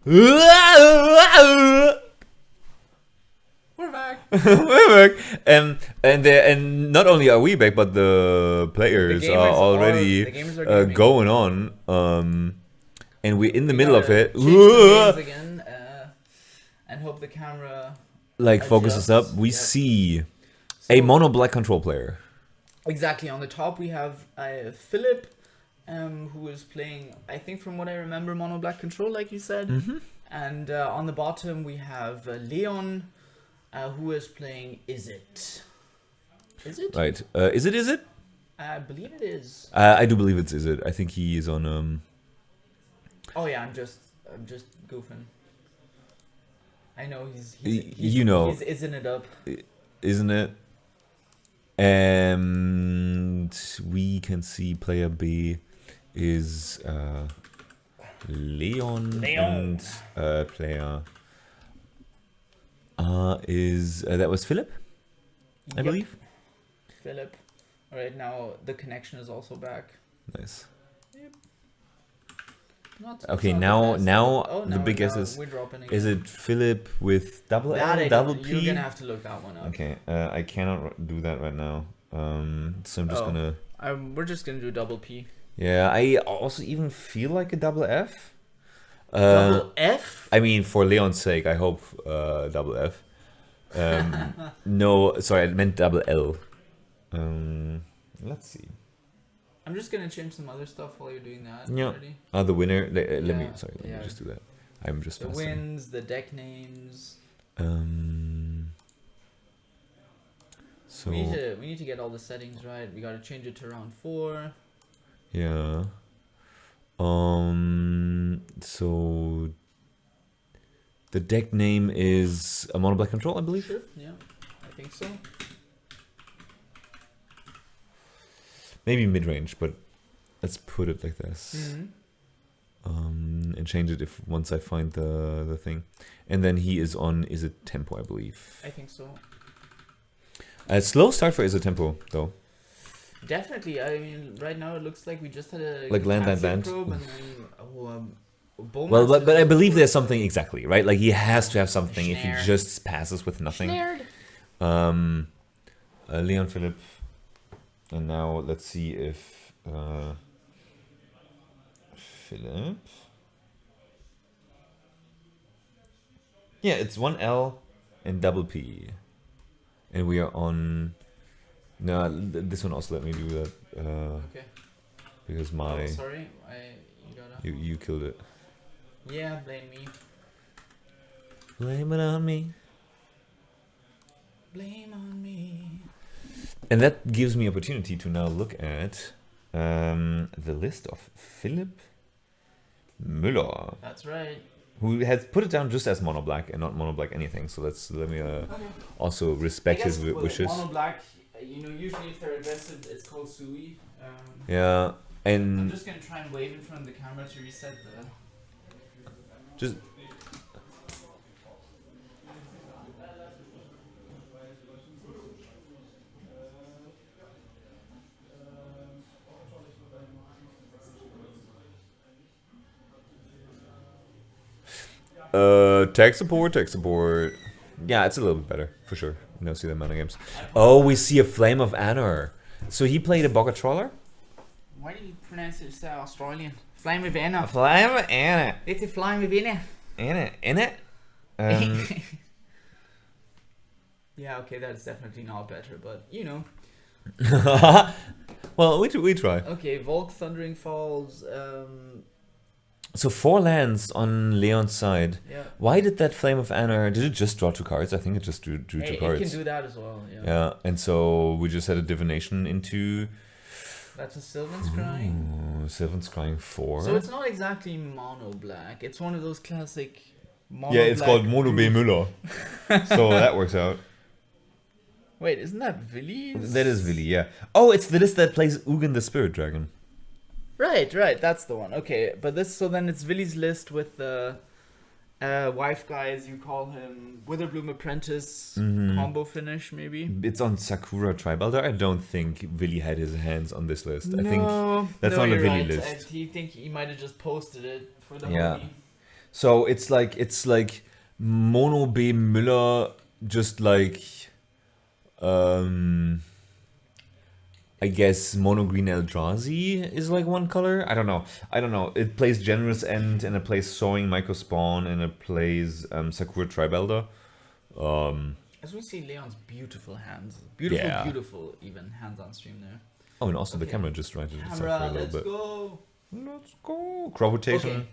We're back. We're back. And not only are we back, but the players The gamers are already the gamers are gaming. going on. And we're in the middle of it. Change the names again, and hope the camera Like focuses up. We see a mono black control player. Exactly. On the top we have Philipp, who is playing, I think from what I remember, mono black control, like you said. Mm-hmm. And on the bottom we have Leon, who is playing Izzet. Is it? Right. Is it? I believe it is. I do believe it's Izzet. I think he is on Oh yeah, I'm just goofing. I know he's isn't it up? Isn't it? And we can see player B is Leon. And player is that was Philipp, I believe. Philipp. All right, now the connection is also back. Nice. Yep. Okay, now the big guess is it Philipp with double L, double P? You're gonna have to look that one up. Okay, I cannot do that right now. So I'm just gonna. We're just gonna do double P. Yeah, I also even feel like a double F. Double F? I mean, for Leon's sake, I hope double F. No, sorry, I meant double L. Let's see. I'm just gonna change some other stuff while you're doing that. Yeah. Already. The winner. Let me just do that. I'm just the faster. wins, the deck names. So we need to get all the settings right. We gotta change it to round 4. yeah. So the deck name is a mono black control, I believe. Sure. Yeah, I think so. Maybe mid range, but let's put it like this. Mm-hmm. And change it if once I find the thing. And then he is on Izzet tempo, I believe. I think so. A slow start for Izzet tempo though. Definitely. I mean, right now it looks like we just had a Like land. probe and then Well, but I believe there's something exactly, right? Like he has to have something if he Snared. just passes with nothing. Snared. Leon, Philipp, and now let's see if Philipp. Yeah, it's 1L and double P, and we are on. No, this one also let me do that. Okay. Because my sorry, you killed it. Yeah, blame me. Blame it on me. Blame on me. And that gives me opportunity to now look at the list of Philipp Müller. That's right. Who has put it down just as mono black and not mono black anything. So let me also respect his wishes. Mono black, usually if they're aggressive, it's called Sui. Yeah, and I'm just gonna try and wave in front of the camera to reset the. Just. Tech support. Yeah, it's a little bit better, for sure. No, see the mana games. Oh, we see a Flame of Anor. So he played a Bogger Trawler? Why do you pronounce it so Australian? Flame of Anor. A Flame of Anor. It's a Flame of Anor. In it? Yeah, okay, that's definitely not better, but Well, we try. Okay, Volk, Thundering Falls. So 4 lands on Leon's side. Yeah. Why did that Flame of Anor? Did it just draw 2 cards? I think it just drew 2 cards. It can do that as well. Yeah. Yeah, and so we just had a divination into. That's a Sylvan Scrying. Sylvan Scrying 4. So it's not exactly mono black. It's one of those classic. Mono Yeah, it's black called Mono B Müller. So that works out. Wait, isn't that Willy's? That is Willy, yeah. Oh, it's the list that plays Ugin the Spirit Dragon. Right, that's the one. Okay, but then it's Willy's list with the wife guys, you call him Witherbloom Apprentice combo finish, maybe. It's on Sakura Tribalder. I don't think Willy had his hands on this list. I think that's no, not a you're Willy right. list. I think he might have just posted it for the Yeah. movie. So it's like Mono B Müller, just like I guess Mono Green Eldrazi is like one color. I don't know. It plays Generous End, and it plays Sowing Micro Spawn, and it plays Sakura Tribelder. As we see Leon's beautiful hands. Beautiful even hands on stream there. Oh, and also the camera just righted itself for a Camera, little let's bit. go. Let's go. Crop rotation. Okay.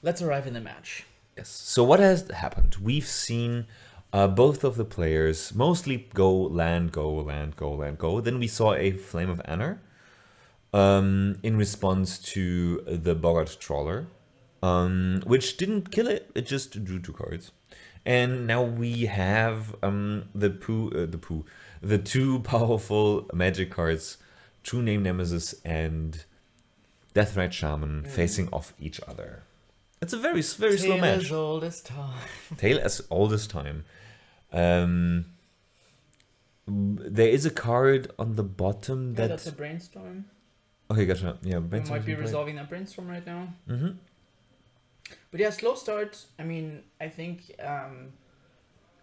Let's arrive in the match. Yes. So what has happened? We've seen both of the players mostly go land, go, land, go, land, go. Then we saw a Flame of Honor in response to the Bogart Trawler, which didn't kill it. It just drew 2 cards. And now we have the 2 powerful magic cards, True Name Nemesis and Deathrite Shaman, facing off each other. It's a very slow match. Tale as old as time. Tale as old as time. There is a card on the bottom that... that's a brainstorm. Okay, gotcha. Yeah, We brainstorm might be can play. resolving that brainstorm right now. Mm-hmm. But yeah, slow start. I mean, I think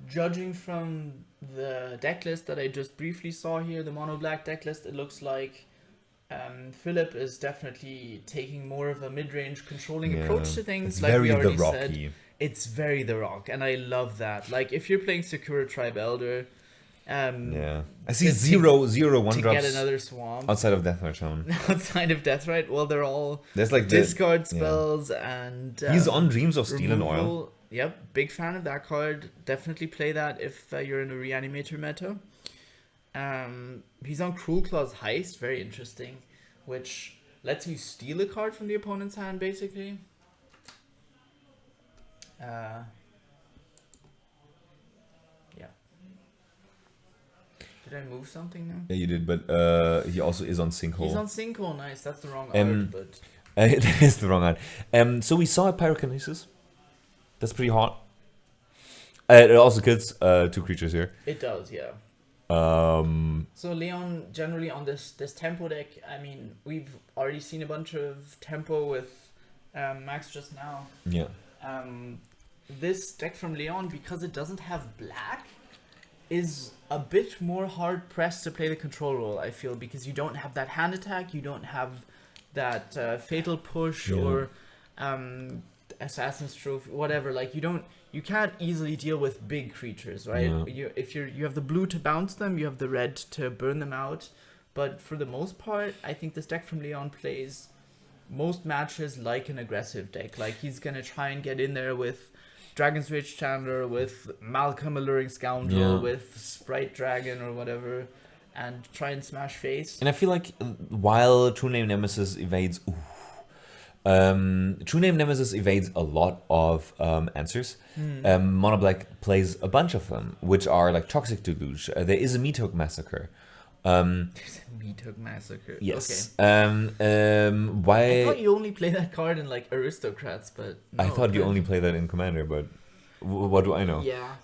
judging from the deck list that I just briefly saw here, the mono black deck list, it looks like Philipp is definitely taking more of a mid-range controlling approach to things. It's like very we already The Rocky. said, it's very The Rock, and I love that. Like if you're playing Sakura Tribe Elder, Yeah. I see to- 0/0/1 to drops get another swamp outside of Deathrite Shaman. outside of Deathrite, well, they're all There's like discard yeah. spells and He's on Dreams of Steel and Oil. removal. Yep, big fan of that card. Definitely play that if you're in a Reanimator meta. He's on Cruel Claw's Heist, very interesting, which lets you steal a card from the opponent's hand, basically. Yeah. Did I move something now? Yeah, you did, but he also is on Sinkhole. He's on Sinkhole, nice. That's the wrong art, but... That is the wrong art. So we saw a Pyrokinesis. That's pretty hot. It also kills 2 creatures here. It does, yeah. So Leon, generally on this tempo deck, I mean, we've already seen a bunch of tempo with Max just now. Yeah. This deck from Leon, because it doesn't have black, is a bit more hard pressed to play the control role, I feel, because you don't have that hand attack, you don't have that fatal push or assassin's trophy, whatever. Like you can't easily deal with big creatures, right? Yeah. You have the blue to bounce them, you have the red to burn them out, but for the most part, I think this deck from Leon plays most matches like an aggressive deck. Like he's gonna try and get in there with Dragon's Rage Chandler, with Malcolm Alluring Scoundrel, with Sprite Dragon or whatever, and try and smash face. And I feel like while True Name Nemesis evades... True Name Nemesis evades a lot of answers. Mono Black plays a bunch of them, which are like Toxic Deluge. There is a Meat Hook Massacre. There's a Meat Hook Massacre. Yes. Okay. Why? I thought you only play that card in like Aristocrats, but no, I thought you only play that in Commander, but what do I know? Yeah.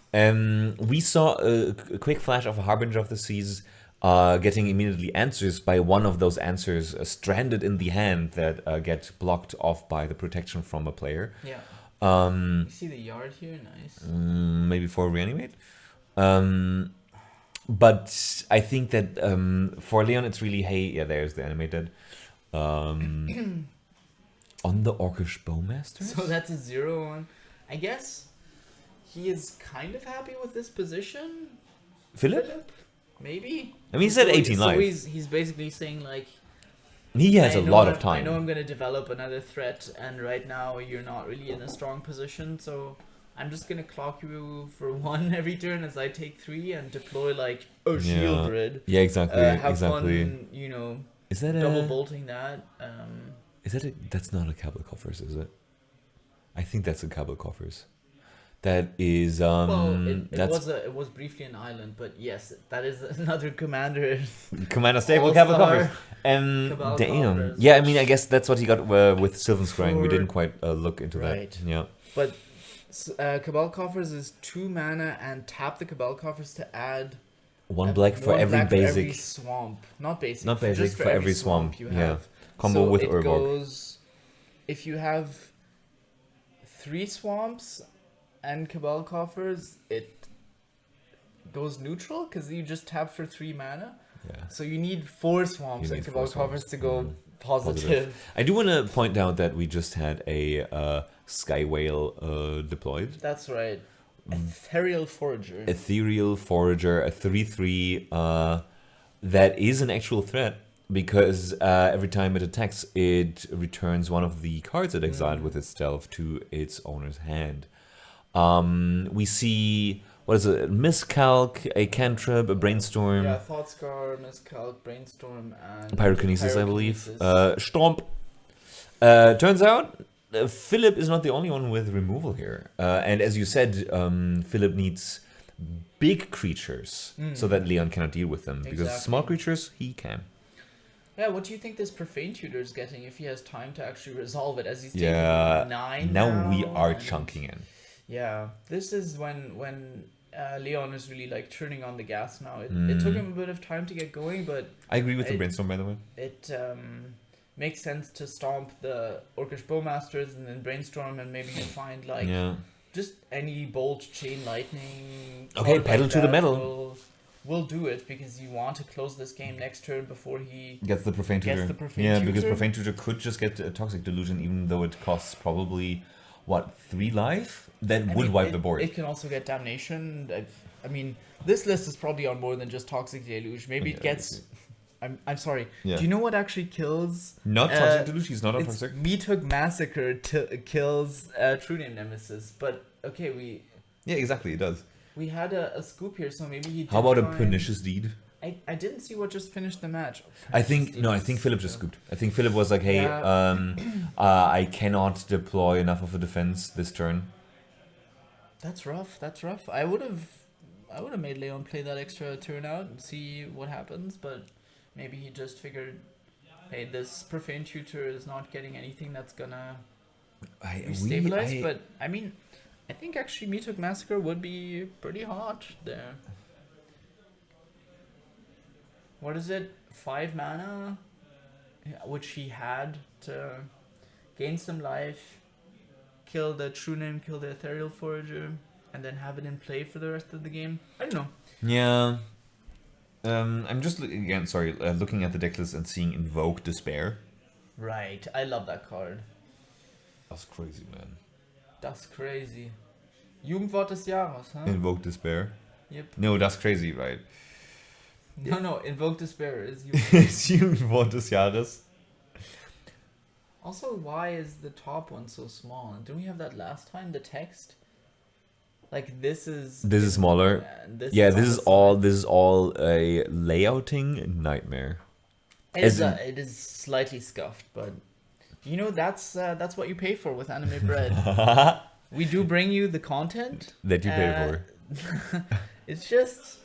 We saw a quick flash of a Harbinger of the Seas getting immediately answers by one of those answers stranded in the hand that get blocked off by the protection from a player. Yeah. You see the yard here? Nice. Maybe for Reanimate. But I think that for Leon, it's really, hey, yeah, there's the animated. On the Orcish Bowmaster? So that's a 0/1. I guess he is kind of happy with this position. Philipp? Maybe. I mean, he said 18 so life. He's basically saying like, He has a lot of time. I know I'm going to develop another threat, and right now you're not really in a strong position, so I'm just going to clock you for 1 every turn as I take 3 and deploy like a shield grid. Yeah, exactly. Have fun, Is that double bolting that. That's not a Cabal Coffers, is it? I think that's a Cabal Coffers. That is it was briefly an island, but yes, that is another commander stable Cabal Coffers. Cabal Damn. Coffers, Yeah, I mean, I guess that's what he got with Sylvan Scrying. We For- didn't quite look into Right. that. Yeah. But Cabal Coffers is 2 mana and tap the Cabal Coffers to add One black for every black basic. for every swamp. Not basic. Not basic, just for every swamp. you Yeah. have. Combo So with it Urborg. goes, if you have 3 swamps and Cabal Coffers, it goes neutral because you just tap for 3 mana. Yeah. So you need 4 swamps You and need 4 Cabal Coffers swamps. to go positive. I do want to point out that we just had a Sky Whale deployed. That's right. Ethereal Forager. Ethereal Forager, a 3/3 that is an actual threat because every time it attacks, it returns one of the cards it exiled with its stealth to its owner's hand. We see, what is it? Miscalc, a cantrip, a brainstorm. Yeah, Thoughtscar, Miscalc, Brainstorm, and Pyrokinesis, I believe. Stomp. Turns out, Philipp is not the only one with removal here. And as you said, Philipp needs big creatures so that Leon cannot deal with them. Because Exactly. small creatures, he can. Yeah, what do you think this Profane Tutor is getting if he has time to actually resolve it, as he's taking Yeah, 9 now we are and- chunking in. Yeah, this is when Leon is really like turning on the gas now. It took him a bit of time to get going, but I agree with the It- brainstorm, by the way. it makes sense to stomp the Orcish Bowmasters and then brainstorm, and maybe you find like Yeah. just any bolt, chain lightning. Okay, card pedal like to the that metal. will do it because you want to close this game next turn before he. Gets the Profane Gets Tutor. the Profane Yeah, because Tutor. Profane Tutor could just get a Toxic Delusion, even though it costs probably, 3 life? That I would mean, wipe it, the board. It can also get damnation. I mean, this list is probably on more than just Toxic Deluge. Maybe it Yeah, gets. I'm sorry. Yeah. Do you know what actually kills? Not Toxic Delusion, he's not on It's Toxic. Meathook Massacre kills True Name Nemesis. But okay, Yeah, exactly, it does. we had a scoop here, so maybe he. How did about a find- Pernicious Deed? I didn't see what just finished the match. I think Philip just scooped. I think Philip was like, hey, Yeah. I cannot deploy enough of a defense this turn. That's rough. That's rough. I would have made Leon play that extra turn out and see what happens, but maybe he just figured, hey, this Profane Tutor is not getting anything that's gonna restabilize. But I mean, I think actually Meathook Massacre would be pretty hot there. What is it? 5 mana, which he had to gain some life, kill the True Name, kill the Ethereal Forager, and then have it in play for the rest of the game. I don't know. Yeah. I'm just looking at the deck list and seeing Invoke Despair. Right, I love that card. That's crazy, man. That's crazy. Jugendwort des Jahres, huh? Invoke Despair. Yep. No, that's crazy, right? No, Invoke Despair is you. It's Jugendwort des Jahres. Also, why is the top one so small? Didn't we have that last time? The text? Like, this is smaller. and this Yeah, is this on is the all. side. This is all a layouting nightmare. It is slightly scuffed, but you know that's what you pay for with Anime Bread. We do bring you the content That you pay for. It's just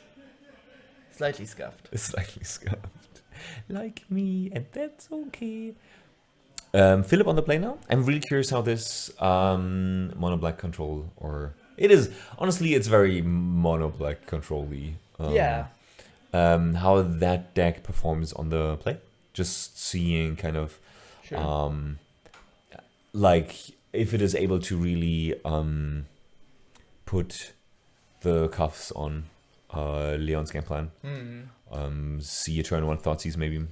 slightly scuffed. Slightly scuffed. Like me, and that's okay. Philip on the play now. I'm really curious how this mono black control, or it is honestly, it's very mono black control-y. Yeah. How that deck performs on the play. Just seeing kind of Sure. like if it is able to really put the cuffs on Leon's game plan. See a turn one Thoughtseize maybe,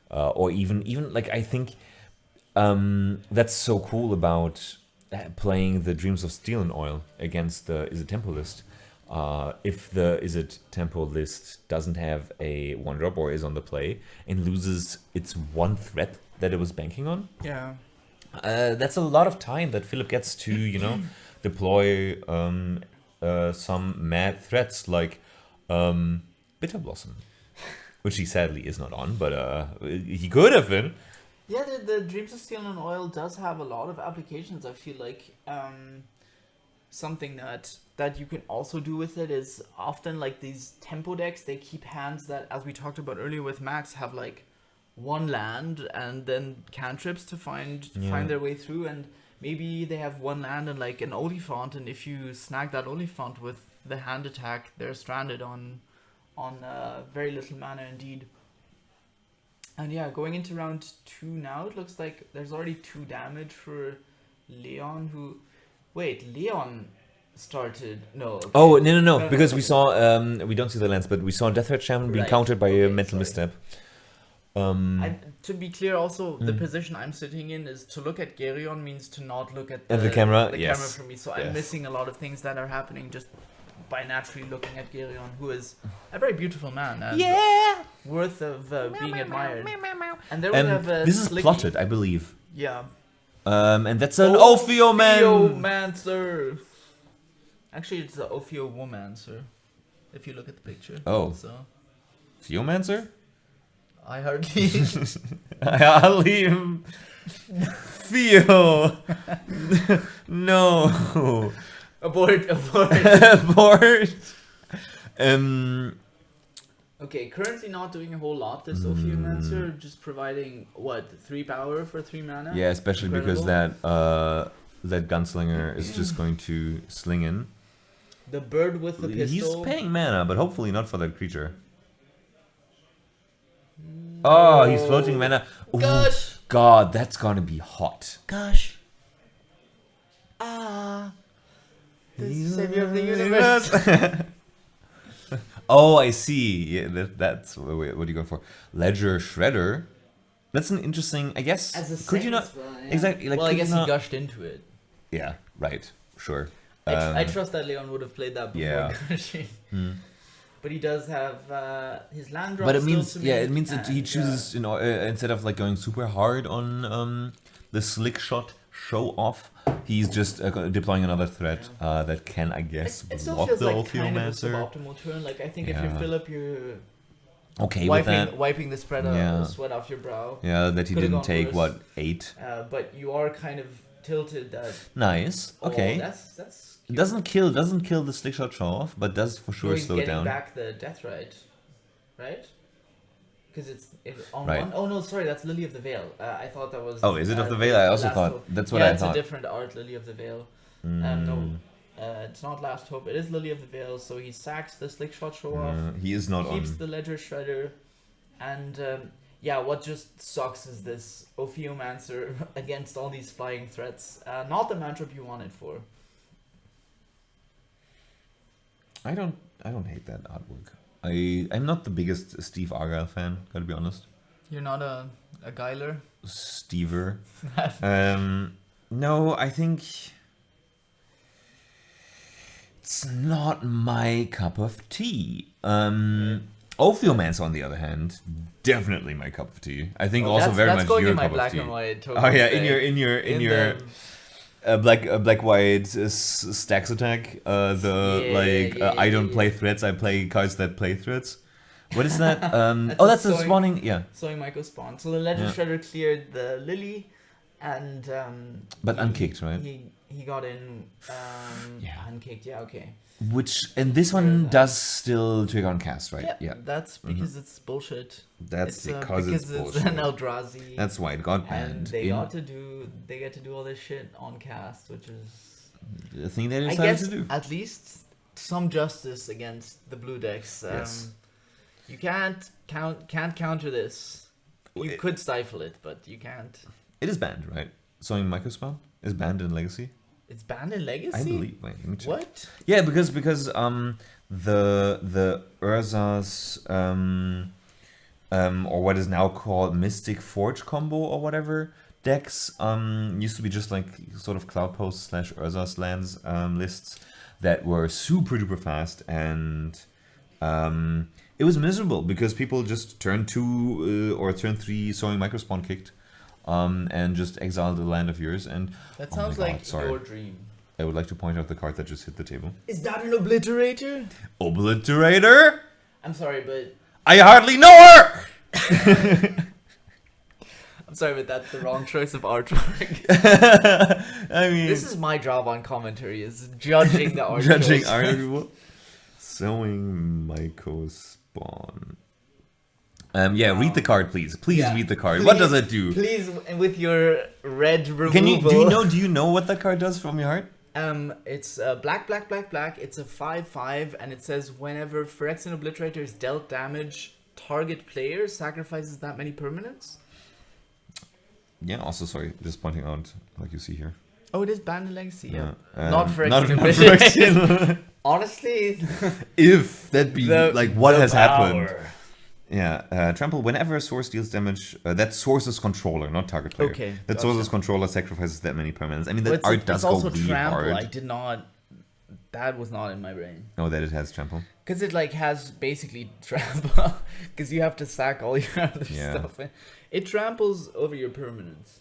or even like I think that's so cool about playing the Dreams of Steel and Oil against the Izzet Tempo list. If the Izzet Tempo list doesn't have a one drop or is on the play and loses its one threat that it was banking on, Yeah. that's a lot of time that Philip gets to, deploy some mad threats like Bitter Blossom, which he sadly is not on, but he could have been. Yeah, the Dreams of Steel and Oil does have a lot of applications. I feel like something that you can also do with it is often like these tempo decks, they keep hands that, as we talked about earlier with Max, have like one land and then cantrips to find their way through, and maybe they have one land and like an Oliphant, and if you snag that Oliphant with the hand attack, they're stranded on very little mana indeed. And yeah, going into round 2 now, it looks like there's already 2 damage for Leon, who Wait, Leon started. No. Okay. Oh, no, No, because no. we saw, we don't see the lens, but we saw Death Threat Shaman being Right, countered by a okay, mental sorry. misstep. To be clear, also the position I'm sitting in is to look at Geryon means to not look at the camera, the yes. camera for me. So Yes. I'm missing a lot of things that are happening just by naturally looking at Geryon, who is a very beautiful man and worth of being admired. And there we have This is Slicky. plotted, I believe. Yeah. And that's an Ophioman. Ophiomancer. Actually, it's the Ophiowomancer. If you look at the picture. Oh. So Theomancer? I hardly. I'll leave. Theo. No. Abort. Abort. Okay, currently not doing a whole lot. This Ophiomancer just providing what 3 power for 3 mana. Yeah, especially because that gunslinger is just going to sling in. The bird with the pistol. He's paying mana, but hopefully not for that creature. Oh, he's floating mana. Ooh, Gosh. God, that's gonna be hot. Gosh. The savior of the universe. Oh, I see. Yeah, that's what are you going for? Ledger Shredder. That's an interesting. I guess. As a could you not spell, yeah. exactly? Like, Well, I could you guess not- he gushed into it. Yeah. Right. Sure. I trust that Leon would have played that before Yeah. gushing. But he does have his land drop. But it still means, to yeah, make, it means that he and, chooses, instead of like going super hard on the slick shot show off, he's just deploying another threat that can, I guess, It still block feels the like kind of a Ophiomancer. suboptimal turn. Like I think if Yeah. you're Philipp, you're Okay with that. wiping the spread Yeah. sweat off your brow. Yeah, that he Could've didn't gone take worse. what 8. But you are kind of tilted that. Nice. Oh, Okay. that's It cute. doesn't kill the slick shot show off, but does for sure No, he's slow it getting down. back the death right? Because it's on Right. one. Oh no, sorry, that's Lily of the Veil. I thought that was. Oh, is it of the Veil? I also Last thought Hope. that's what yeah, I it's thought. a different art, Lily of the Veil. No, it's not Last Hope. It is Lily of the Veil. So he sacks the slick shot show off. He is not Keeps on. the ledger shredder, and yeah, what just sucks is this Ophiomancer against all these flying threats. Not the matchup you wanted for. I don't hate that artwork. I'm not the biggest Steve Argyle fan, gotta be honest. You're not a Geiler. Stever. No, I think it's not my cup of tea. Ophiomancer, on the other hand, definitely my cup of tea. I think also very that's much going your in my cup black of tea. and white. Token Oh yeah, thing. in your black white stacks attack. I don't play threats. I play cards that play threats. What is that? That's the sewing- spawning. Yeah, Sewing Michael spawn. So the Legend Yeah. Shredder cleared the Lily, and but unkicked, right? He got in Yeah. unkicked. Yeah, okay. And this one does still trigger on cast, right? Yeah, that's because it's bullshit. That's It's, because it's bullshit. an Eldrazi. That's why it got and banned. they get to do all this shit on cast, which is The thing they I decided guess to do. at least some justice against the blue decks. Yes. You can't counter this. You could stifle it, but you can't. It is banned, right? Sewing Microspawn is banned in Legacy. It's banned in Legacy. I believe. Wait, let me check. What? Yeah, because the Urza's or what is now called Mystic Forge combo or whatever decks used to be just like sort of Cloudpost / Urza's lands lists that were super duper fast, and it was miserable because people just turn 2 or turn 3 Sowing Microspawn kicked and just exiled the land of yours. And That oh my sounds God, like sorry. your dream. I would like to point out the card that just hit the table. Is that an obliterator? Obliterator? I'm sorry, but I hardly know her! that's the wrong choice of artwork. I mean, This is my job on commentary: is judging the art. judging choice. art people. Sowing Microspawn. Yeah, read the card, please. Please Yeah. read the card. What does it do? Please, with your red removal. Can you do you know what that card does from your heart? It's black. It's a 5/5, and it says whenever Phyrexian Obliterator is dealt damage, target player sacrifices that many permanents. Yeah. Also, sorry, just pointing out, like you see here. Oh, it is Band Legacy. Yeah. Yeah. Not for not Phyrexian. Phyrexian. Honestly, If that be like what has happened. power. Yeah, trample. Whenever a source deals damage, that source's controller, not target player. Okay, That gotcha. source's controller sacrifices that many permanents. I mean, But that art does it's go also really trample. hard. I did not. That was not in my brain. Oh, that it has trample. Because it like has basically trample. Because you have to sack all your other Yeah. stuff. It tramples over your permanents.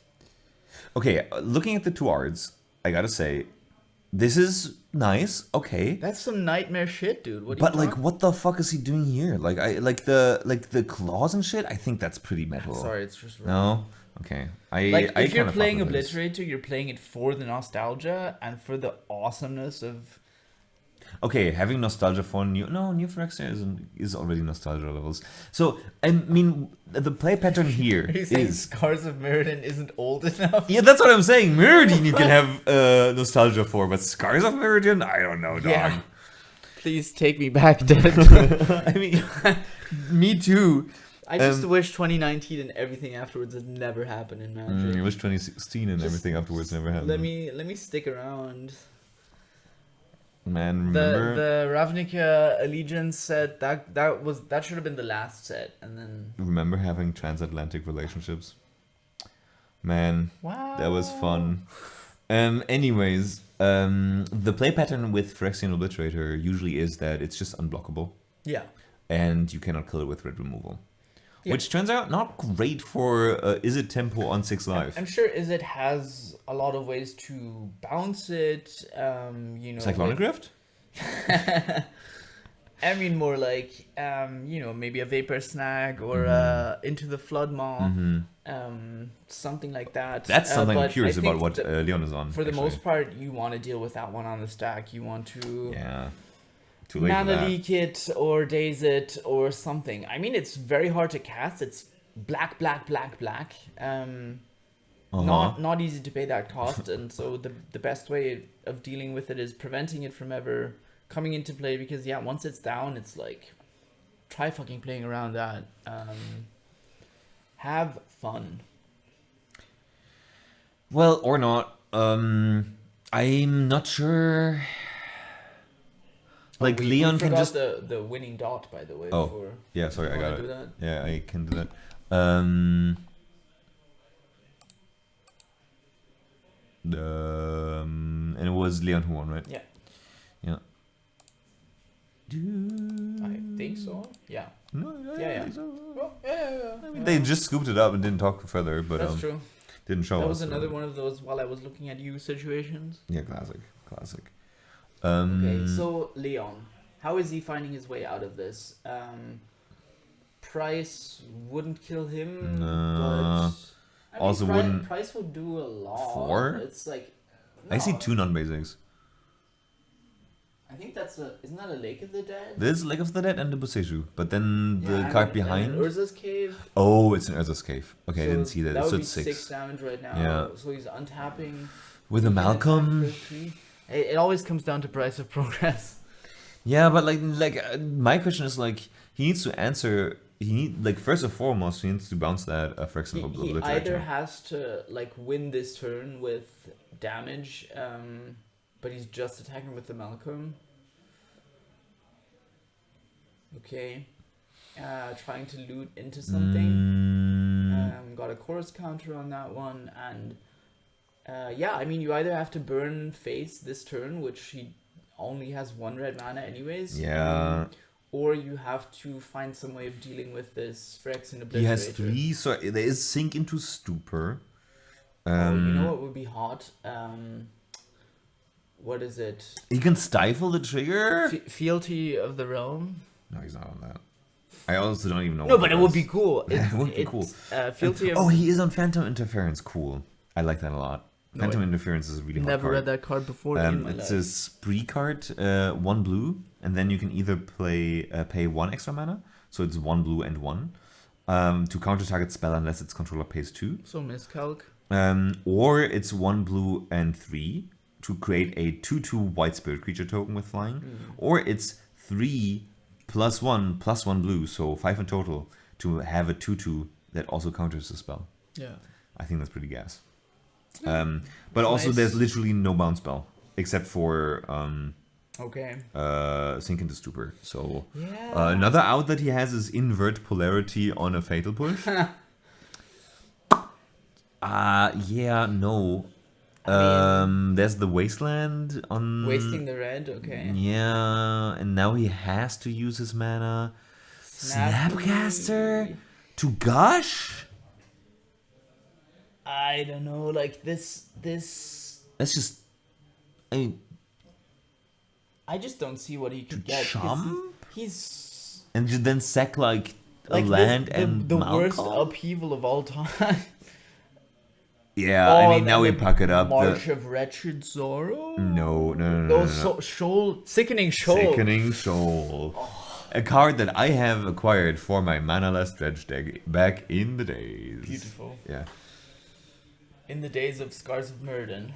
Okay, looking at the two arts, I gotta say, this is nice. Okay, That's some nightmare shit, dude. What? but like, what the fuck is he doing here? Like, I like the claws and shit. I think that's pretty metal. Sorry, it's just wrong. No. Okay. Like I if you're kinda fuck playing with this. Obliterator, you're playing it for the nostalgia and for the awesomeness of. Okay, having nostalgia for new Phyrexia is already nostalgia levels. So I mean, the play pattern here Are you saying is Scars of Mirrodin isn't old enough? yeah, that's what I'm saying. Mirrodin you can have nostalgia for, but Scars of Mirrodin, I don't know, dog. Yeah. Please take me back, Dad. I mean, me too. I just wish 2019 and everything afterwards had never happened in Magic. I wish 2016 and Just everything afterwards never happened. Let me stick around. Man, remember? The Ravnica Allegiance set that should have been the last set, and then Remember having transatlantic relationships? Man, wow, that was fun. Anyways, the play pattern with Phyrexian Obliterator usually is that it's just unblockable, Yeah, and you cannot kill it with red removal. Yeah. Which turns out not great for Izzet tempo on 6 life. I'm sure Izzet has a lot of ways to bounce it. You know, Cyclonic Rift? I mean, more like you know, maybe a Vapor Snag or Into the Flood Maw, something like that. That's something I'm but curious I about think what the- Leon is on. For the actually. most part, you want to deal with that one on the stack. You want to Yeah. Too late for mana that. leak it or daze it or something. I mean, it's very hard to cast. It's black. Not easy to pay that cost, and so the best way of dealing with it is preventing it from ever coming into play. Because yeah, once it's down, it's like try fucking playing around that. Have fun. Well, or not. I'm not sure. Like, We Leon can forgot just... the winning dot, by the way. Oh, for, yeah, sorry, I wanna got do it. that? Yeah, I can do that. And it was Leon who won, right? Yeah. Yeah. I think so. Yeah. No, Yeah. think so. Oh, yeah. I mean, they just scooped it up and didn't talk further, but That's true. didn't show That us. was another one of those while I was looking at you situations. Yeah, classic. Okay, so Leon, how is he finding his way out of this? Price wouldn't kill him, No. but I mean, Also wouldn't- Price would do a lot. 4? It's like I see no, 2 non-basics. I think isn't that a Lake of the Dead? There's Lake of the Dead and the Buseju, but then the Yeah, card and behind... Urza's Cave. Oh, it's an Urza's Cave. Okay, I So didn't see that. That So would be it's 6 6. damage right now. Yeah. So he's untapping. With a He can attack Malcolm... for 3. It always comes down to price of progress. Yeah, but my question is like he needs to answer. First and foremost, he needs to bounce that Phyrexian He Obliterator. either has to like win this turn with damage, but he's just attacking with the Malcolm. Okay, trying to loot into something. Got a chorus counter on that one, and yeah, I mean you either have to burn face this turn, which he only has 1 red mana anyways. Yeah. Or you have to find some way of dealing with this Phyrexian Obliterator. He has 3, so there is Sink into Stupor. You know what would be hot? What is it? He can stifle the trigger. Fealty of the Realm? No, he's not on that. I also don't even know. No, what but it does. would be cool. It would be cool. Fealty of... Oh, he is on Phantom Interference. Cool. I like that a lot. No, Phantom Interference is a really hot Never card. read that card before in my It's life. a spree card, 1 blue, and then you can either pay 1 extra mana, so it's 1 blue and 1, to counter target spell unless its controller pays 2. So miscalc. Or it's 1 blue and 3 to create a 2/2 white spirit creature token with flying, or it's 3 plus 1 blue, so 5 in total, to have a 2/2 that also counters the spell. Yeah. I think that's pretty gas. But also nice. there's literally no bounce spell except for Okay. Sink into Stupor. So Yeah. another out that he has is Invert Polarity on a Fatal Push. Yeah, no. There's the Wasteland on... Wasting the red, okay. Yeah, and now he has to use his mana. Snapcaster? To Gush? I don't know, like this... That's just... I just don't see what he could get. Chump? He's... And then sack like a Like land the and worst Malcolm? upheaval of all time. Yeah, I mean, now we pack it up. March of Wretched Sorrow? No. Shoal, Sickening Shoal. Sickening Shoal. A card that I have acquired for my mana-less dredge deck back in the days. Beautiful. Yeah. In the days of Scars of Mirrodin.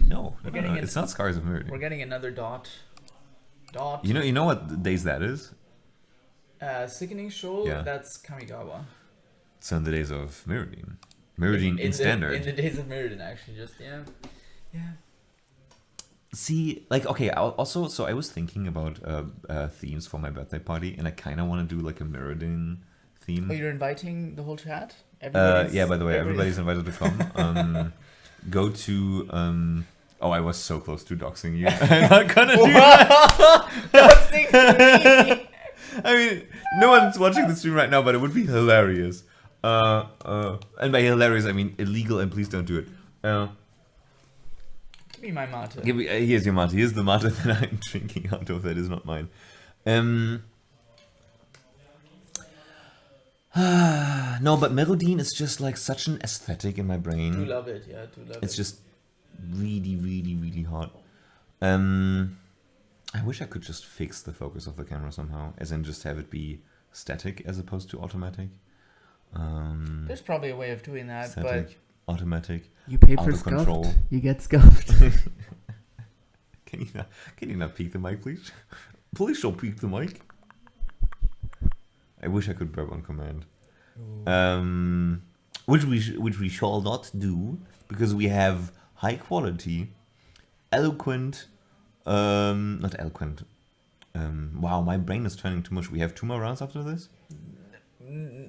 No, it's not Scars of Mirrodin. We're getting another dot. You know what days that is? Sickening Shoal, Yeah. that's Kamigawa. It's on the days of Mirrodin. Mirrodin in Standard. In the days of Mirrodin, actually, just, yeah. See, like, okay, also, so I was thinking about themes for my birthday party, and I kind of want to do, like, a Mirrodin theme. Oh, you're inviting the whole chat? Yeah, by the way, everybody's invited to come. Go to... oh, I was so close to doxing you. I'm not gonna do that! Doxing me! I mean, no one's watching the stream right now, but it would be hilarious. And by hilarious, I mean illegal, and please don't do it. Give me my mate. Here's your mate. Here's the mate that I'm drinking out of. That is not mine. No, but Mirrodin is just like such an aesthetic in my brain. Do love it, yeah, do love it. It's just really, really, really hot. I wish I could just fix the focus of the camera somehow, as in just have it be static as opposed to automatic. There's probably a way of doing that, Static, automatic. you pay for scuffed, control. You get scuffed. Can you not peek the mic, please? Please don't peek the mic. I wish I could burp on command. Which we shall not do, because we have high quality, eloquent, not eloquent. Wow, my brain is turning too much. We have 2 more rounds after this?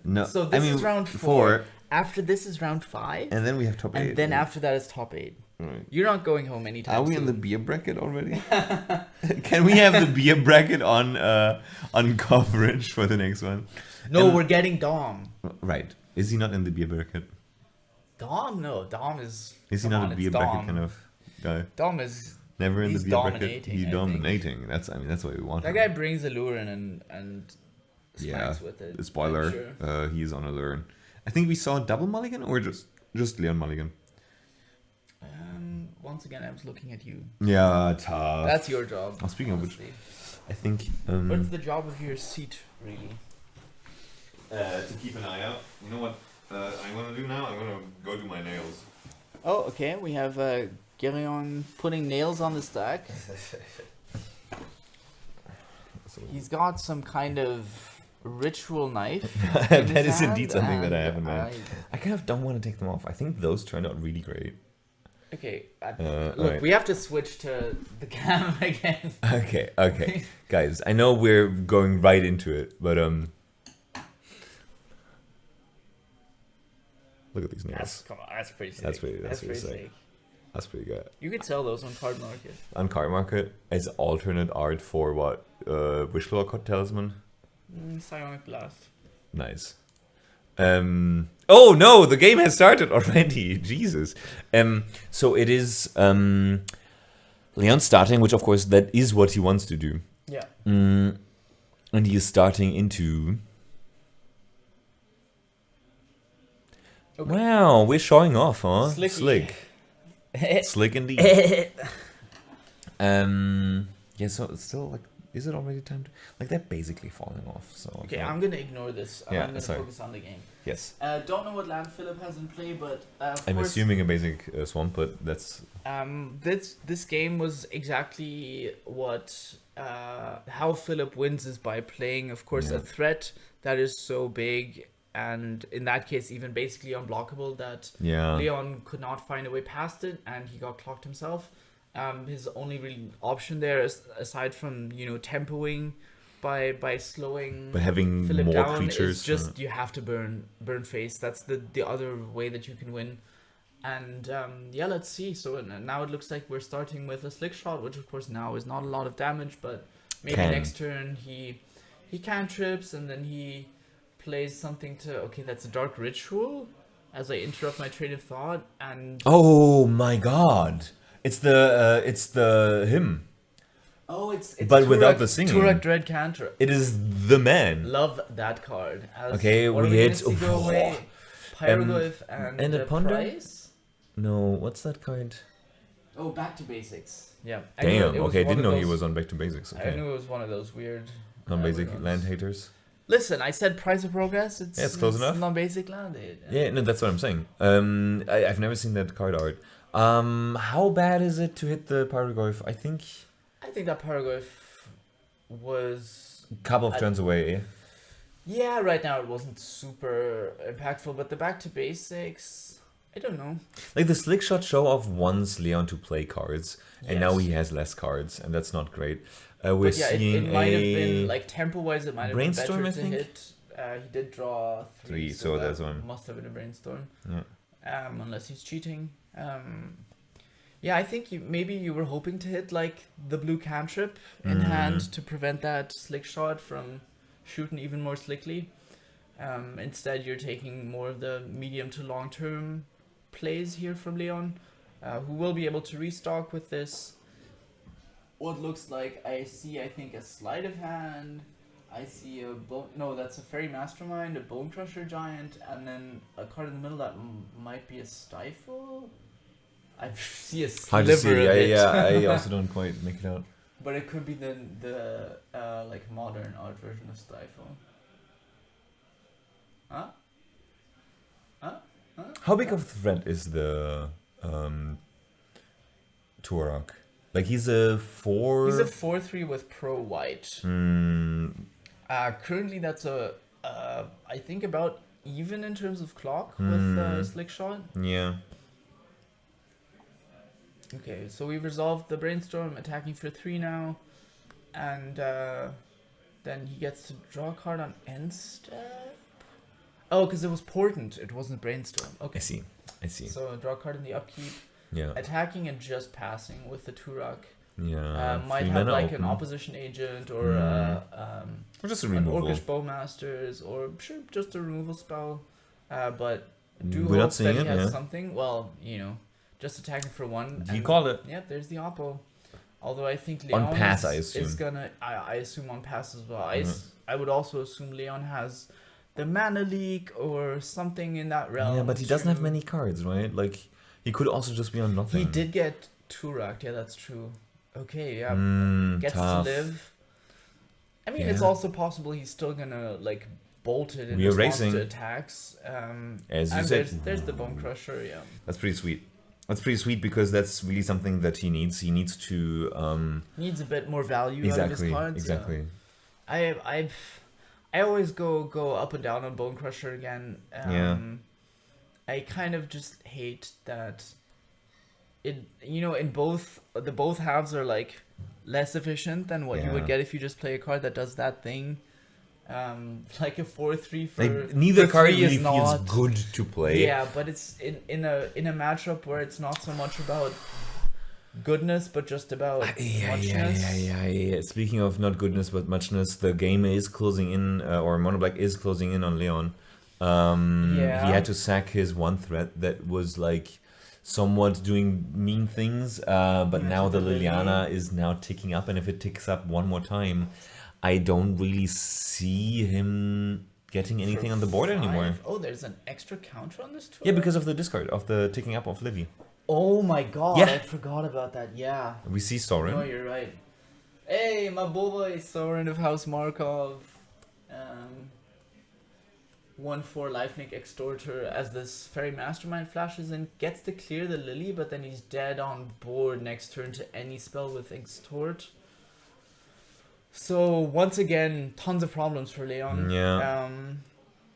No, So this is round 4. After this is round 5. And then we have top 8. And then after that is top 8. Right. You're not going home anytime Are we soon. in the beer bracket already? Can we have the beer bracket on coverage for the next one? No, we're getting Dom. Right. Is he not in the beer bracket? Dom? No, Dom is... Is he come not on, a beer it's bracket Dom. kind of guy? Dom is... Never in the he's beer bracket. dominating, He's I think. dominating. That's what we want. That guy brings a lure in and Yeah. smacks with it. Spoiler. I'm sure. He is on a learn. I think we saw double mulligan or just Leon mulligan. Once again, I was looking at you. Yeah, tough. That's your job. Oh, speaking of which, honestly. I think What's the job of your seat, really? to keep an eye out. You know what I'm gonna do now? I'm gonna go do my nails. Oh, okay. We have Gerion putting nails on the stack. He's got some kind of ritual knife. in That his is indeed hand, something that I and have in mind. I kind of don't want to take them off. I think those turned out really great. Okay, Alright. look, we have to switch to the cam again. Okay. Guys, I know we're going right into it, but look at these nails. Come on, that's pretty sick. That's pretty sick. sick. That's pretty good. You could sell those on Card Market. On Card Market as alternate art for what? Wishlaw Talisman? Psionic Blast. Nice. Oh no, the game has started already. Jesus. So it is Leon starting, which of course that is what he wants to do. Yeah. And he is starting into... Okay. Wow, we're showing off, huh? Slicky. Slick indeed. Yeah, so it's still like, is it already time to... Like, they're basically falling off, so... Okay, so- I'm gonna ignore this. Yeah, I'm gonna sorry. focus on the game. Yes. Don't know what land Philipp has in play, but of I'm course, assuming a basic swamp, but that's... this game was exactly what how Philipp wins is by playing, of course, Yeah. a threat that is so big and in that case, even basically unblockable. That Yeah. Leon could not find a way past it, and he got clocked himself. His only real option there is, aside from tempoing by slowing But having Philipp more down, creatures, is just you have to burn face. That's the other way that you can win. And yeah, let's see. So now it looks like we're starting with a slick shot, which of course now is not a lot of damage, but maybe next turn he cantrips and then he plays something to. Okay, that's a dark ritual. As I interrupt my train of thought, and oh my god, it's the him. oh, it's But without the singing. Turok Dread Cantrip. It is the man. Love that card. Okay, what we are hit- gonna see go away? Pyroglyph and a ponder? Price. No, what's that card? Oh, back to basics. Yeah. I knew Damn. it was Okay, one didn't of know he those- was on Back to Basics. I Okay, knew it was one of those weird non-basic ones. land haters. Listen, I said Price of Progress. Yeah, it's close enough. Non-basic land. Yeah, no, that's what I'm saying. I've never seen that card art. How bad is it to hit the Pyroglyph? I think I think that Pyroglyph was. a couple of turns away. Yeah, right now it wasn't super impactful, but the back to basics, I don't know. Like the slick shot show off wants Leon to play cards, and now Yes. he has less cards, and that's not great. We're But yeah, seeing it might have a been like tempo-wise, it might have Brainstorm, been I better to think? hit. He did draw three, so that that's one. must have been a brainstorm. Yeah. Unless he's cheating. Yeah, I think maybe you were hoping to hit like the blue cantrip in hand to prevent that slick shot from shooting even more slickly. Instead, you're taking more of the medium to long term plays here from Leon, who will be able to restock with this. What looks like I think a sleight of hand. I see a bone. No, that's a fairy mastermind, a bone crusher giant, and then a card in the middle that might be a stifle. I see a Hard to sliver see. of it. I also don't quite make it out. But it could be the like modern art version of stifle. Huh? Huh? Huh? How big of a threat is the Turok? Like he's a 4. He's a 4/3 with pro white. Currently, that's a I think about even in terms of clock with slick shot. Yeah. Okay, so we've resolved the brainstorm, attacking for 3 now, and then he gets to draw a card on end step. Oh, because it was portent, it wasn't brainstorm. Okay, I see. so draw a card in the upkeep, Yeah. attacking and just passing with the Turok. Yeah. Might 3 have mana like open. an opposition agent or Or just a an removal. Orcish Bowmasters or sure just a removal spell. But do We're not hope seeing that he it, has yeah. something. Well, just attacking for 1. You and- call it. Yeah, there's the Oppo. Although I think On Leon pass, is, I assume. is gonna. I assume on pass as well. Mhm. I would also assume Leon has the mana leak or something in that realm. Yeah, but he doesn't have to- many cards, right? Like he could also just be on nothing. He did get Turok. Yeah, that's true. Okay, yeah, gets Tough. to live. I mean, it's Yeah. also possible he's still gonna like bolt it in We are response racing. to attacks. As you and said. there's the Bone Crusher. Yeah. That's pretty sweet. That's pretty sweet because that's really something that he needs. He needs to Needs a bit more value out of his cards. exactly. I always go up and down on Bone Crusher again. I kind of just hate that it in both halves are like less efficient than what you Yeah. would get if you just play a card that does that thing. Like a 4/3 for Like neither for card 3 really is feels not good to play. Yeah, but it's in a matchup where it's not so much about goodness but just about muchness. Yeah. Speaking of not goodness but muchness, the game is closing in, or Mono Black is closing in on Leon. Yeah. He had to sack his 1 threat that was like somewhat doing mean things, but Yeah, now the to the Lily. Liliana is now ticking up, and if it ticks up one more time, I don't really see him getting anything For on the board 5? anymore. Oh, there's an extra counter on this tour? Yeah, because of the discard, of the ticking up of Lily. Oh my god, Yeah. I forgot about that. Yeah. We see No, Sorin. you're right. Hey, my boy, Sorin of House Markov. 1/4 Lifelink Extorter as this Fairy Mastermind flashes in, gets to clear the Lily, but then he's dead on board next turn to any spell with Extort. So once again, tons of problems for Leon. Yeah.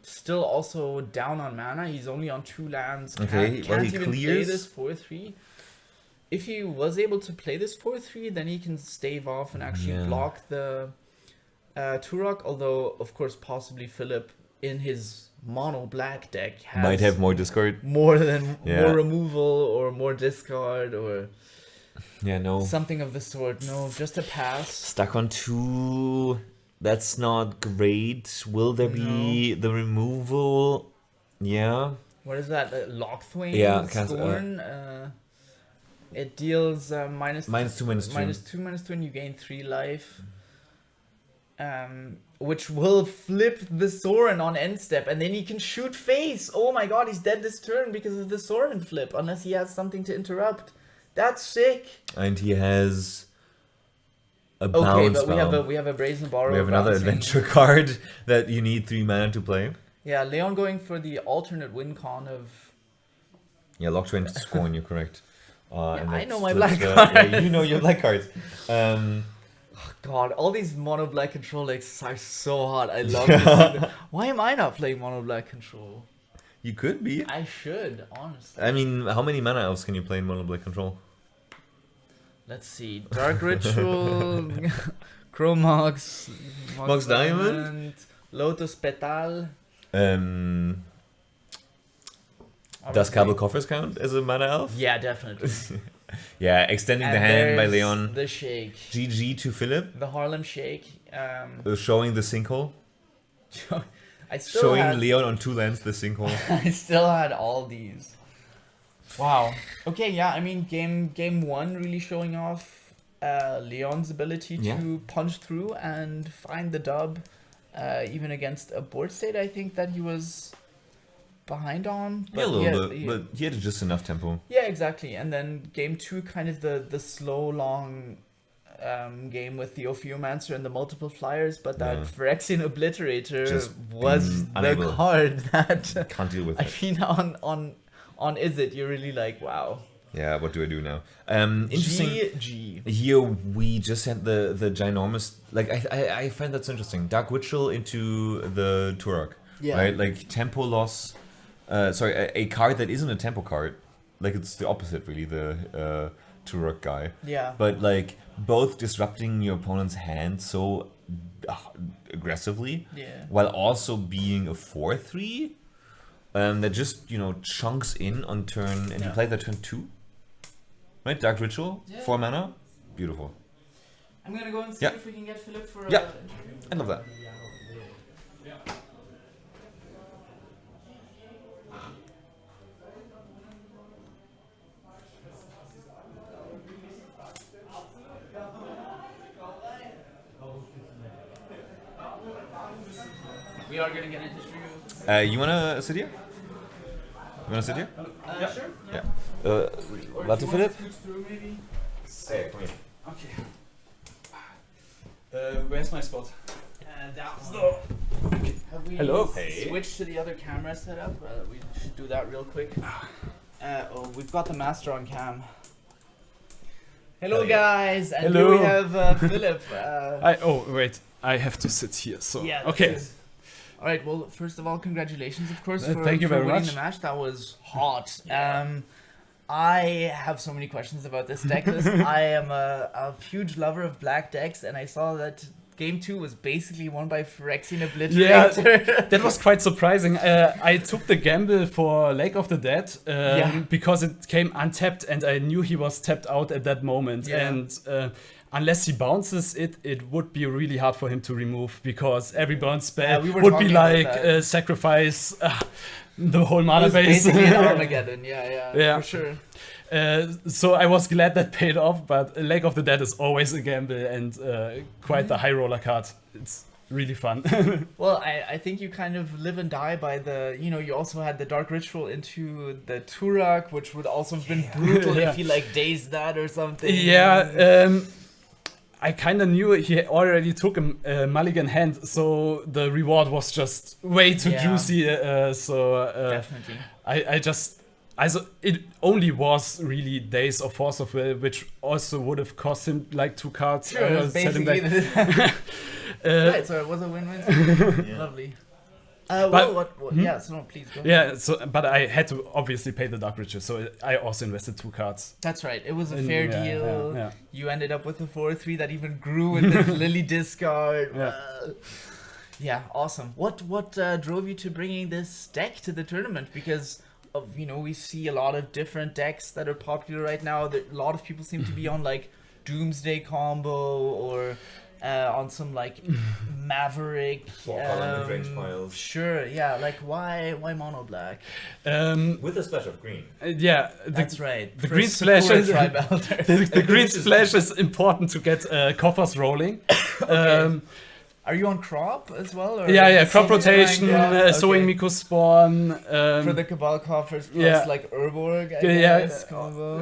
still also down on mana. He's only on 2 lands. Okay, well, Can't he even play clears. this 4-3. If he was able to play this 4-3, then he can stave off and actually block the Turok. Although, of course, possibly Philipp in his mono black deck Might have more discard. more Yeah. removal or more discard or Yeah, no. something of the sort. No, just a pass. Stuck on 2. That's not great. Will there be the removal? Yeah. What is that? Lockthwain? Yeah, Scorn? It deals minus -2, -2. -2, -2, and you gain 3 life. Which will flip the Sorin on end step, and then he can shoot face. Oh my god, he's dead this turn because of the Sorin flip, unless he has something to interrupt. That's sick. And he has a Okay, bounce but spell. we have a Brazen Borrow. We have another bouncing. adventure card that you need 3 mana to play. Yeah, Leon going for the alternate win con of. Yeah, Locktrain Scorn, you're correct. And I that know my flips, black cards. Yeah, you know your black cards. God, all these mono black control decks are so hot. I love this. Why am I not playing mono black control? You could be. I should, honestly. I mean, how many mana elves can you play in Mono Black Control? Let's see. Dark Ritual, Chromox, Mox Diamond? Lotus Petal. Does obviously. Cabal Coffers count as a mana elf? Yeah, definitely. Yeah, extending the And hand by there's Leon. The Shake. GG to Philipp. The Harlem Shake. Showing the sinkhole. I still Showing had, Leon on 2 lands the sinkhole. I still had all these. Wow. Okay, yeah, I mean, game 1 really showing off Leon's ability to punch through and find the dub, even against a board state I think that he was behind on. Yeah, a little bit, but he had just enough tempo. Yeah, exactly. And then game 2, kind of the slow, long game with the Ophiomancer and the multiple flyers, but that Phyrexian Obliterator Just was the unable. card that Can't deal with I it. mean on Izzet, you're really like, wow. Yeah, what do I do now? Interesting. GG. Here we just had the ginormous, like I find that's interesting. Dark Ritual into the Turok. Yeah. Right? Like tempo loss. Sorry, a card that isn't a tempo card. Like it's the opposite really, the Turok guy. Yeah. But like both disrupting your opponent's hand so aggressively. Yeah. While also being a 4/3. That just, chunks in on turn, and you play that turn 2. Right? Dark Ritual, 4 mana. Beautiful. I'm gonna go and see Yeah. if we can get Philipp for Yeah. interview. I love that. We are gonna get an interview. You wanna sit here? You wanna sit here? Sure. Yeah. Or Latte if you Philipp? wanna scoot through, maybe. Hey, come here. Okay. Where's my spot? That one. Have we Hello. switched to the other camera setup? We should do that real quick. We've got the master on cam. Hello, Hell yeah. guys, and Hello. here we have Philipp. Wait, I have to sit here. So Yeah. okay. All right. Well, first of all, congratulations, of course, for, thank you for very winning much. the match. That was hot. I have so many questions about this deck list. I am a huge lover of black decks, and I saw that game 2 was basically won by Phyrexian Obliterator. That was quite surprising. I took the gamble for Lake of the Dead because it came untapped, and I knew he was tapped out at that moment. Yeah. And unless he bounces it, it would be really hard for him to remove because every bounce spell we were would be talking about like that. sacrifice the whole It mana was base. basically an Armageddon. Yeah, Yeah. for sure. So I was glad that paid off, but Lake of the Dead is always a gamble and quite the high roller card. It's really fun. Well, I think you kind of live and die by the, you also had the Dark Ritual into the Turok, which would also have been brutal Yeah. if he like dazed that or something. Yeah, I kind of knew he already took a mulligan hand, so the reward was just way too Yeah. juicy. Definitely. It only was really Days of Force of Will, which also would have cost him like 2 cards. Sure, it was set him basically back. right, so it was a win-win. Lovely. Yeah, so no, please go. Yeah, so but I had to obviously pay the Dark Riches, so I also invested 2 cards. That's right. It was a fair deal. Yeah. You ended up with a 4/3 that even grew in the Lily discard. Yeah. Yeah, awesome. What drove you to bringing this deck to the tournament? Because we see a lot of different decks that are popular right now. That a lot of people seem to be on like Doomsday combo or on some like Maverick. piles. Sure, yeah. Like why mono black? With a splash of green. That's right. The For green splash is Tri-Belter. the green splash is important to get coffers rolling. Okay. Are you on crop as well? Or Crop rotation, sowing Miko spawn. For the Cabal coffers plus like Urborg, I guess, combo.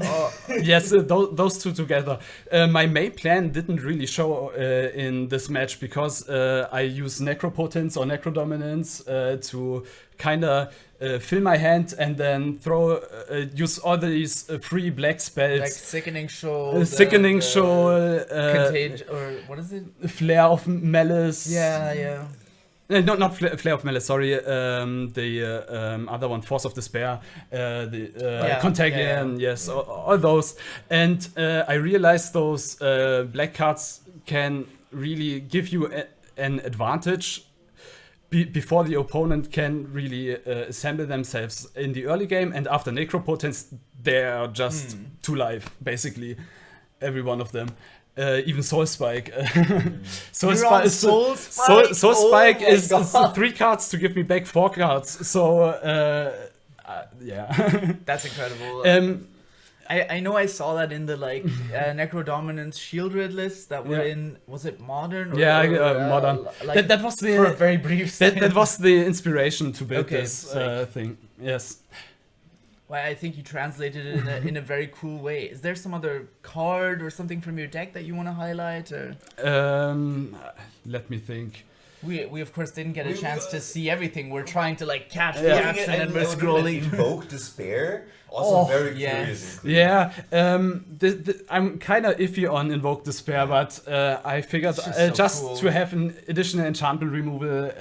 Yes, those two together. My main plan didn't really show in this match because I use Necropotence or Necrodominance to kind of fill my hand and then use all these free black spells. Like Sickening Shoal. Sickening Shoal. Contagion, or what is it? Flare of Malice. Yeah. Not Flare of Malice, sorry. The other one, Force of Despair. Contagion, yes, all those. And I realized those black cards can really give you an advantage before the opponent can really assemble themselves in the early game, and after Necropotence, they are just 2 life, basically, every one of them. Even Soul Spike. Soul Spike is 3 cards to give me back 4 cards. So, yeah. That's incredible. I know I saw that in the Necrodominance Shieldred list that were in, was it Modern? Modern. Like, that was for a very brief that was the inspiration to build this thing. Yes. Well, I think you translated it in a very cool way. Is there some other card or something from your deck that you want to highlight? Or? Let me think. We of course didn't get a chance to see everything. We're trying to catch the action and we're scrolling. Invoke Despair. Also very curious. Yeah, I'm kind of iffy on Invoke Despair, but I figured just to have an additional enchantment removal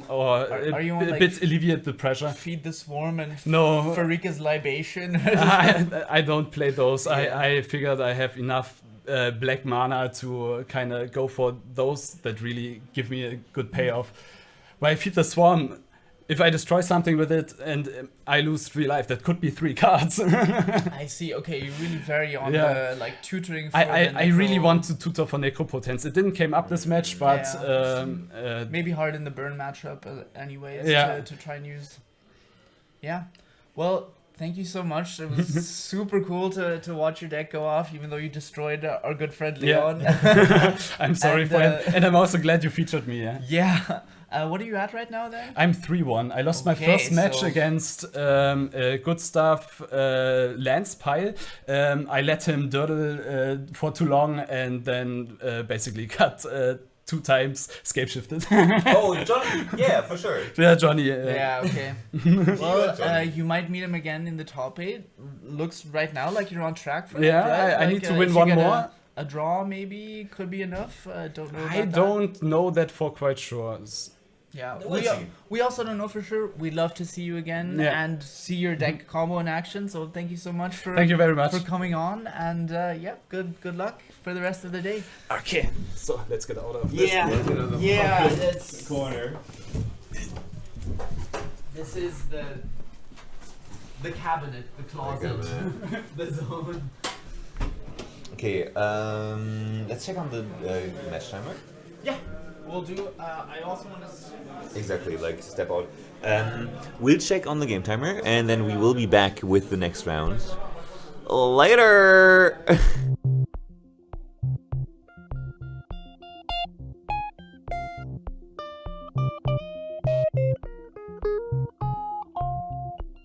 or a bit alleviate the pressure. Feed the Swarm and no, Farika's Libation. I don't play those. I figured I have enough black mana to kind of go for those that really give me a good payoff. When I feed the Swarm, if I destroy something with it and I lose 3 life, that could be 3 cards. I see. Okay, you really vary on the tutoring. For I really want to tutor for Necropotence. It didn't came up this match, but maybe hard in the burn matchup anyways to try and use. Yeah. Well, thank you so much. It was super cool to watch your deck go off, even though you destroyed our good friend Leon. I'm sorry for him, and I'm also glad you featured me. Yeah. What are you at right now then? I'm 3-1. I lost my first match against Good Stuff Lance Pile. I let him durdle for too long and then basically got 2 times scape shifted. Oh, Johnny. Yeah, for sure. Yeah, Johnny. Yeah, okay. Well, you might meet him again in the top 8. Looks right now like you're on track for that. Yeah, I need to win one more. A draw maybe could be enough. Don't know. I don't know that for quite sure. Yeah, we also don't know for sure. We'd love to see you again and see your deck combo in action. So thank you so much for for coming on, and good luck for the rest of the day. Okay, so let's get out of this. That's corner. This is the cabinet, the closet, the zone. Okay, let's check on the match timer. Yeah. We'll do. I also want to. Exactly, step out. We'll check on the game timer, and then we will be back with the next round. Later!